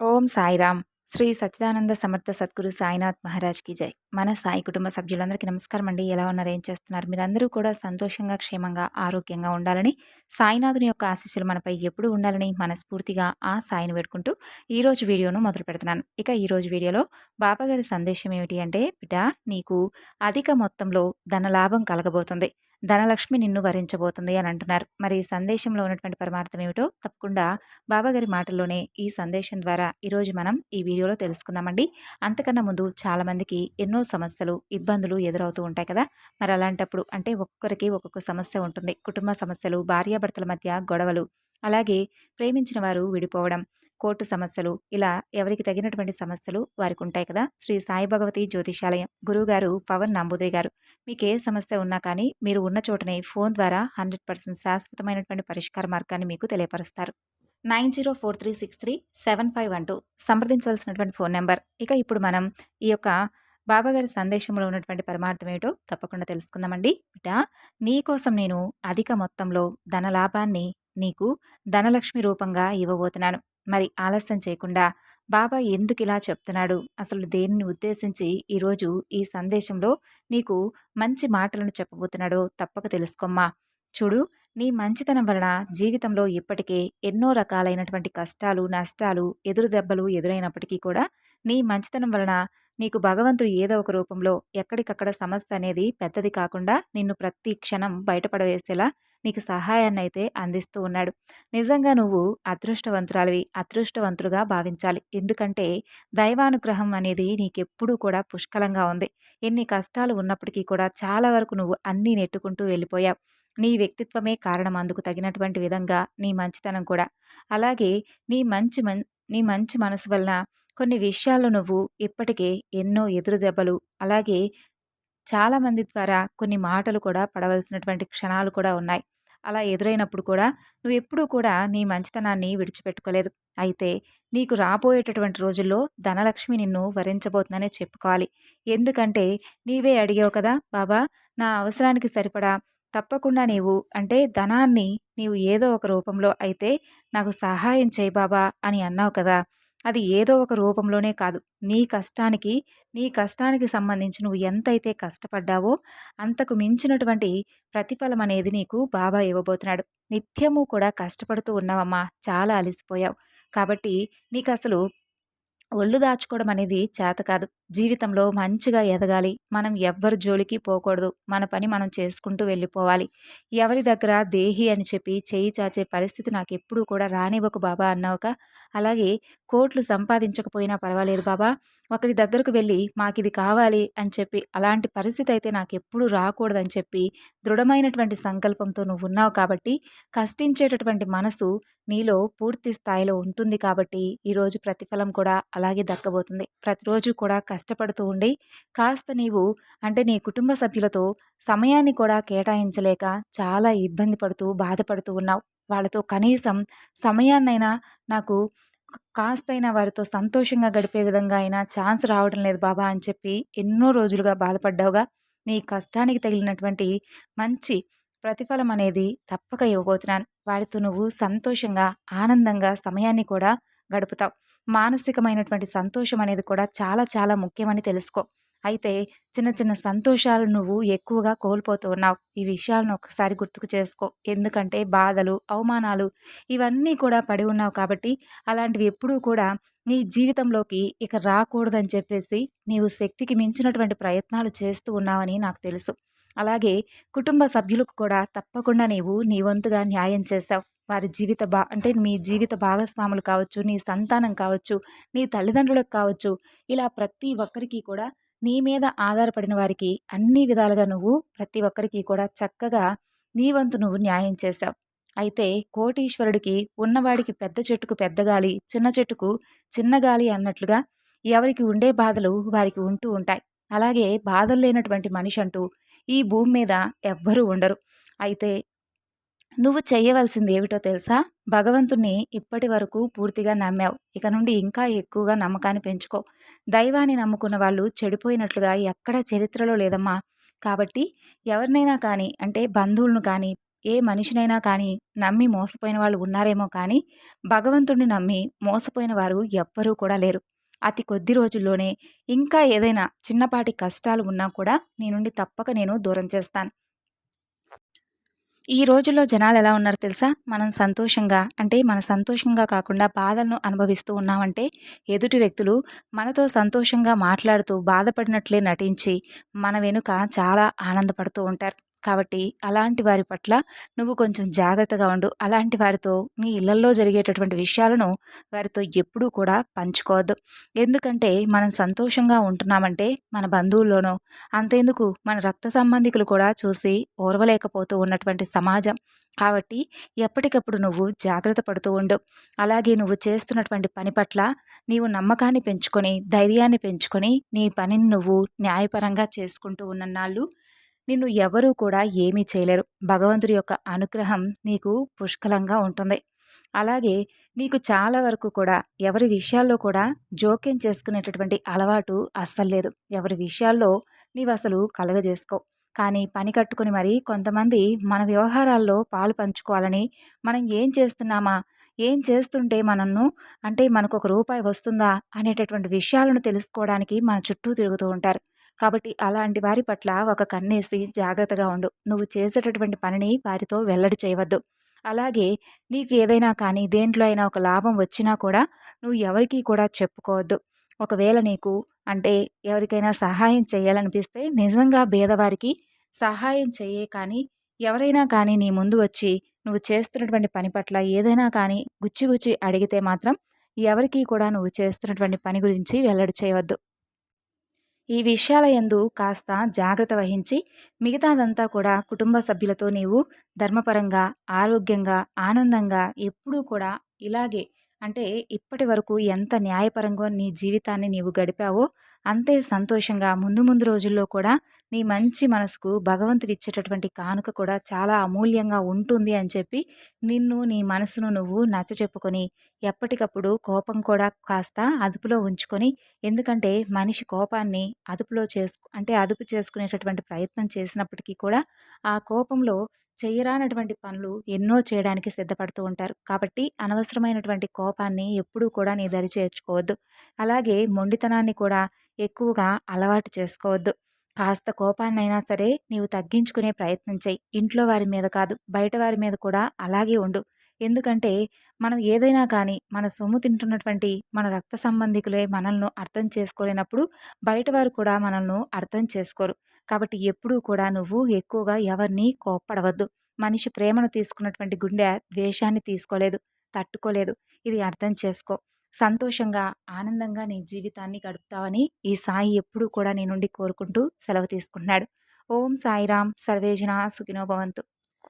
ఓం సాయిరామ్. శ్రీ సచ్చిదానంద సమర్థ సద్గురు సాయినాథ్ మహారాజ్‌కి జై. మన సాయి కుటుంబ సభ్యులందరికీ నమస్కారం అండి. ఎలా ఉన్నారు? ఏం చేస్తున్నారు? మీరందరూ కూడా సంతోషంగా, క్షేమంగా, ఆరోగ్యంగా ఉండాలని, సాయినాథుని యొక్క ఆశీస్సులు మనపై ఎప్పుడూ ఉండాలని మనస్ఫూర్తిగా ఆ సాయిని వేడుకుంటూ ఈరోజు వీడియోను మొదలుపెడుతున్నాను. ఇక ఈరోజు వీడియోలో బాబాగారి సందేశం ఏమిటి అంటే, బిడ్డా నీకు అధిక మొత్తంలో ధనలాభం కలగబోతుంది. ధనలక్ష్మి నిన్ను వరించబోతుంది అని అంటున్నారు. మరి ఈ సందేశంలో ఉన్నటువంటి పరమార్థం ఏమిటో తప్పకుండా బాబాగారి మాటల్లోనే ఈ సందేశం ద్వారా ఈరోజు మనం ఈ వీడియోలో తెలుసుకుందామండి. అంతకన్నా ముందు చాలామందికి ఎన్నో సమస్యలు, ఇబ్బందులు ఎదురవుతూ ఉంటాయి కదా! మరి అలాంటప్పుడు అంటే ఒక్కొక్కరికి ఒక్కొక్క సమస్య ఉంటుంది. కుటుంబ సమస్యలు, భార్యాభర్తల మధ్య గొడవలు, అలాగే ప్రేమించిన వారు విడిపోవడం, కోర్టు సమస్యలు, ఇలా ఎవరికి తగినటువంటి సమస్యలు వారికి ఉంటాయి కదా! శ్రీ సాయి భగవతి జ్యోతిషాలయం గురువుగారు పవన్ నంబూద్రి గారు మీకు ఏ సమస్య ఉన్నా కానీ మీరు ఉన్న చోటనే ఫోన్ ద్వారా 100% శాశ్వతమైనటువంటి పరిష్కార మార్గాన్ని మీకు తెలియపరుస్తారు. 9043637512 సంప్రదించవలసినటువంటి ఫోన్ నెంబర్. ఇక ఇప్పుడు మనం ఈ యొక్క బాబాగారి సందేశంలో ఉన్నటువంటి పరమార్థం ఏమిటో తప్పకుండా తెలుసుకుందామండి. బిడ్డ, నీకోసం నేను అధిక మొత్తంలో ధనలాభాన్ని నీకు ధనలక్ష్మి రూపంగా ఇవ్వబోతున్నాను. మరి ఆలస్యం చేయకుండా బాబా ఎందుకు ఇలా చెప్తున్నాడు, అసలు దేనిని ఉద్దేశించి ఈరోజు ఈ సందేశంలో నీకు మంచి మాటలను చెప్పబోతున్నాడో తప్పక తెలుసుకోమ్మా. చూడు, నీ మంచితనం వలన జీవితంలో ఇప్పటికే ఎన్నో రకాలైనటువంటి కష్టాలు, నష్టాలు, ఎదురు దెబ్బలు ఎదురైనప్పటికీ కూడా నీ మంచితనం వలన నీకు భగవంతుడు ఏదో ఒక రూపంలో ఎక్కడికక్కడ సమస్య అనేది పెద్దది కాకుండా నిన్ను ప్రతి క్షణం బయటపడవేసేలా నీకు సహాయాన్నైతే అందిస్తూ ఉన్నాడు. నిజంగా నువ్వు అదృష్టవంతురాలివి, అదృష్టవంతులుగా భావించాలి. ఎందుకంటే దైవానుగ్రహం అనేది నీకెప్పుడూ కూడా పుష్కలంగా ఉంది. ఎన్ని కష్టాలు ఉన్నప్పటికీ కూడా చాలా వరకు నువ్వు అన్నీ నెట్టుకుంటూ వెళ్ళిపోయావు. నీ వ్యక్తిత్వమే కారణం, అందుకు తగినటువంటి విధంగా నీ మంచితనం కూడా. అలాగే నీ మంచి మన్ నీ మంచి మనసు వలన కొన్ని విషయాల్లో నువ్వు ఇప్పటికే ఎన్నో ఎదురు దెబ్బలు, అలాగే చాలామంది ద్వారా కొన్ని మాటలు కూడా పడవలసినటువంటి క్షణాలు కూడా ఉన్నాయి. అలా ఎదురైనప్పుడు కూడా నువ్వెప్పుడూ కూడా నీ మంచితనాన్ని విడిచిపెట్టుకోలేదు. అయితే నీకు రాబోయేటటువంటి రోజుల్లో ధనలక్ష్మి నిన్ను వరించబోతుందనే చెప్పుకోవాలి. ఎందుకంటే నీవే అడిగావు కదా! బాబా, నా అవసరానికి సరిపడా తప్పకుండా నీవు అంటే ధనాన్ని నీవు ఏదో ఒక రూపంలో అయితే నాకు సహాయం చేయి బాబా అని అన్నావు కదా! అది ఏదో ఒక రూపంలోనే కాదు. నీ కష్టానికి నీ కష్టానికి సంబంధించి నువ్వు ఎంతైతే కష్టపడ్డావో అంతకు మించినటువంటి ప్రతిఫలం అనేది నీకు బాబా ఇవ్వబోతున్నాడు. నిత్యము కూడా కష్టపడుతూ ఉన్నావమ్మా. చాలా అలిసిపోయావు. కాబట్టి నీకసలు ఒళ్ళు దాచుకోవడం అనేది చేత కాదు. జీవితంలో మంచిగా ఎదగాలి. మనం ఎవ్వరి జోలికి పోకూడదు. మన పని మనం చేసుకుంటూ వెళ్ళిపోవాలి. ఎవరి దగ్గర దేహి అని చెప్పి చేయి చాచే పరిస్థితి నాకెప్పుడూ కూడా రానివ్వకు బాబా అన్నావుగా. అలాగే కోట్లు సంపాదించకపోయినా పర్వాలేదు బాబా, ఒకరి దగ్గరకు వెళ్ళి మాకిది కావాలి అని చెప్పి అలాంటి పరిస్థితి అయితే నాకెప్పుడూ రాకూడదని చెప్పి దృఢమైనటువంటి సంకల్పంతో నువ్వున్నావు కాబట్టి కష్టించేటటువంటి మనసు నీలో పూర్తి స్థాయిలో ఉంటుంది కాబట్టి ఈరోజు ప్రతిఫలం కూడా అలాగే దక్కబోతుంది. ప్రతిరోజు కూడా కష్టపడుతూ ఉండి కాస్త నీవు అంటే నీ కుటుంబ సభ్యులతో సమయాన్ని కూడా కేటాయించలేక చాలా ఇబ్బంది పడుతూ బాధపడుతూ ఉన్నావు. వాళ్ళతో కనీసం సమయాన్నైనా నాకు కాస్తైనా వారితో సంతోషంగా గడిపే విధంగా అయినా ఛాన్స్ రావడం లేదు బాబా అని చెప్పి ఎన్నో రోజులుగా బాధపడ్డావుగా. నీ కష్టానికి తగిలినటువంటి మంచి ప్రతిఫలం అనేది తప్పక ఇవ్వబోతున్నాను. వారితో నువ్వు సంతోషంగా, ఆనందంగా సమయాన్ని కూడా గడుపుతావు. మానసికమైనటువంటి సంతోషం అనేది కూడా చాలా చాలా ముఖ్యమని తెలుసుకో. అయితే చిన్న చిన్న సంతోషాలు నువ్వు ఎక్కువగా కోల్పోతూ ఉన్నావు. ఈ విషయాలను ఒకసారి గుర్తుకు చేసుకో. ఎందుకంటే బాధలు, అవమానాలు ఇవన్నీ కూడా పడి ఉన్నావు కాబట్టి అలాంటివి ఎప్పుడూ కూడా నీ జీవితంలోకి ఇక రాకూడదని చెప్పేసి నీవు శక్తికి మించినటువంటి ప్రయత్నాలు చేస్తూ ఉన్నావని నాకు తెలుసు. అలాగే కుటుంబ సభ్యులకు కూడా తప్పకుండా నీవు నీ వంతుగా న్యాయం చేశావు. వారి జీవిత అంటే మీ జీవిత భాగస్వాములు కావచ్చు, నీ సంతానం కావచ్చు, నీ తల్లిదండ్రులకు కావచ్చు, ఇలా ప్రతి ఒక్కరికి కూడా నీ మీద ఆధారపడిన వారికి అన్ని విధాలుగా నువ్వు ప్రతి ఒక్కరికి కూడా చక్కగా నీ వంతు నువ్వు న్యాయం చేశావు. అయితే కోటీశ్వరుడికి ఉన్నవాడికి పెద్ద చెట్టుకు పెద్ద గాలి, చిన్న చెట్టుకు చిన్న గాలి అన్నట్లుగా ఎవరికి ఉండే బాధలు వారికి ఉంటూ ఉంటాయి. అలాగే బాధలు లేనటువంటి మనిషి అంటూ ఈ భూమి మీద ఎవ్వరూ ఉండరు. అయితే నువ్వు చేయవలసింది ఏమిటో తెలుసా? భగవంతుణ్ణి ఇప్పటి వరకు పూర్తిగా నమ్మావు. ఇక నుండి ఇంకా ఎక్కువగా నమ్మకాన్ని పెంచుకో. దైవాన్ని నమ్ముకున్న వాళ్ళు చెడిపోయినట్లుగా ఎక్కడా చరిత్రలో లేదమ్మా. కాబట్టి ఎవరినైనా కానీ అంటే బంధువులను కానీ, ఏ మనిషినైనా కానీ నమ్మి మోసపోయిన వాళ్ళు ఉన్నారేమో కానీ, భగవంతుడిని నమ్మి మోసపోయిన వారు ఎవ్వరూ కూడా లేరు. అతి కొద్ది రోజుల్లోనే ఇంకా ఏదైనా చిన్నపాటి కష్టాలు ఉన్నా కూడా నీ నుండి తప్పక నేను దూరం చేస్తాను. ఈ రోజుల్లో జనాలెలా ఉన్నారో తెలుసా? మనం సంతోషంగా అంటే మన సంతోషంగా కాకుండా బాధలను అనుభవిస్తూ ఉన్నామంటే, ఎదుటి వ్యక్తులు మనతో సంతోషంగా మాట్లాడుతూ బాధపడినట్లే నటించి, మన వెనుక చాలా ఆనందపడుతూ ఉంటారు. కాబట్టి అలాంటి వారి పట్ల నువ్వు కొంచెం జాగ్రత్తగా ఉండు. అలాంటి వారితో నీ ఇళ్లల్లో జరిగేటటువంటి విషయాలను వారితో ఎప్పుడూ కూడా పంచుకోవద్దు. ఎందుకంటే మనం సంతోషంగా ఉంటున్నామంటే మన బంధువుల్లోనో అంతెందుకు మన రక్త సంబంధికులు కూడా చూసి ఓర్వలేకపోతూ ఉన్నటువంటి సమాజం. కాబట్టి ఎప్పటికప్పుడు నువ్వు జాగ్రత్త పడుతూ ఉండు. అలాగే నువ్వు చేస్తున్నటువంటి పని పట్ల నీవు నమ్మకాన్ని పెంచుకొని, ధైర్యాన్ని పెంచుకొని, నీ పనిని నువ్వు న్యాయపరంగా చేసుకుంటూ ఉన్నన్నాళ్ళు నిన్ను ఎవరూ కూడా ఏమీ చేయలేరు. భగవంతుడి యొక్క అనుగ్రహం నీకు పుష్కలంగా ఉంటుంది. అలాగే నీకు చాలా వరకు కూడా ఎవరి విషయాల్లో కూడా జోక్యం చేసుకునేటటువంటి అలవాటు అస్సలు లేదు. ఎవరి విషయాల్లో నీవసలు కలగజేసుకోవు. కానీ పని కట్టుకొని మరి కొంతమంది మన వ్యవహారాల్లో పాలు పంచుకోవాలని, మనం ఏం చేస్తున్నామా? ఏం చేస్తుంటే మనను అంటే మనకొక రూపాయి వస్తుందా? అనేటటువంటి విషయాలను తెలుసుకోవడానికి మన చుట్టూ తిరుగుతూ ఉంటారు. కాబట్టి అలాంటి వారి పట్ల ఒక కన్నేసి జాగ్రత్తగా ఉండు. నువ్వు చేసేటటువంటి పనిని వారితో వెల్లడి చేయవద్దు. అలాగే నీకు ఏదైనా కానీ దేంట్లో అయినా ఒక లాభం వచ్చినా కూడా నువ్వు ఎవరికీ కూడా చెప్పుకోవద్దు. ఒకవేళ నీకు అంటే ఎవరికైనా సహాయం చేయాలనిపిస్తే నిజంగా పేదవారికి సహాయం చెయ్యే కానీ, ఎవరైనా కానీ నీ ముందు వచ్చి నువ్వు చేస్తున్నటువంటి పని పట్ల ఏదైనా కానీ గుచ్చి గుచ్చి అడిగితే మాత్రం ఎవరికీ కూడా నువ్వు చేస్తున్నటువంటి పని గురించి వెల్లడి చేయవద్దు. ఈ విషయాల యందు కాస్త జాగ్రత్త వహించి మిగతాదంతా కూడా కుటుంబ సభ్యులతో నీవు ధర్మపరంగా, ఆరోగ్యంగా, ఆనందంగా ఎప్పుడూ కూడా ఇలాగే అంటే ఇప్పటి వరకు ఎంత న్యాయపరంగా నీ జీవితాన్ని నీవు గడిపావో అంతే సంతోషంగా ముందు ముందు రోజుల్లో కూడా నీ మంచి మనసుకు భగవంతుడిచ్చేటటువంటి కానుక కూడా చాలా అమూల్యంగా ఉంటుంది అని చెప్పి నిన్ను నీ మనసును నువ్వు నచ్చచెప్పుకొని ఎప్పటికప్పుడు కోపం కూడా కాస్త అదుపులో ఉంచుకొని ఎందుకంటే మనిషి కోపాన్ని అదుపు చేసుకునేటటువంటి ప్రయత్నం చేసినప్పటికీ కూడా ఆ కోపంలో చెయ్యరానటువంటి పనులు ఎన్నో చేయడానికి సిద్ధపడుతూ ఉంటారు. కాబట్టి అనవసరమైనటువంటి కోపాన్ని ఎప్పుడూ కూడా నీ దరి చేర్చుకోవద్దు. అలాగే మొండితనాన్ని కూడా ఎక్కువగా అలవాటు చేసుకోవద్దు. కాస్త కోపాన్నైనా సరే నీవు తగ్గించుకునే ప్రయత్నం చెయ్యి. ఇంట్లో వారి మీద కాదు, బయట వారి మీద కూడా అలాగే ఉండు. ఎందుకంటే మనం ఏదైనా కానీ మన సొమ్ము తింటున్నటువంటి మన రక్త సంబంధికులే మనల్ని అర్థం చేసుకోలేనప్పుడు బయట వారు కూడా మనల్ని అర్థం చేసుకోరు. కాబట్టి ఎప్పుడూ కూడా నువ్వు ఎక్కువగా ఎవరిని కోప్పడవద్దు. మనిషి ప్రేమను తీసుకున్నటువంటి గుండె ద్వేషాన్ని తీసుకోలేదు, తట్టుకోలేదు. ఇది అర్థం చేసుకో. సంతోషంగా, ఆనందంగా నీ జీవితాన్ని గడుపుతావని ఈ సాయి ఎప్పుడూ కూడా నీ నుండి కోరుకుంటూ సెలవు తీసుకుంటున్నాడు. ఓం సాయిరాం. సర్వేజన సుఖినో భవంతు.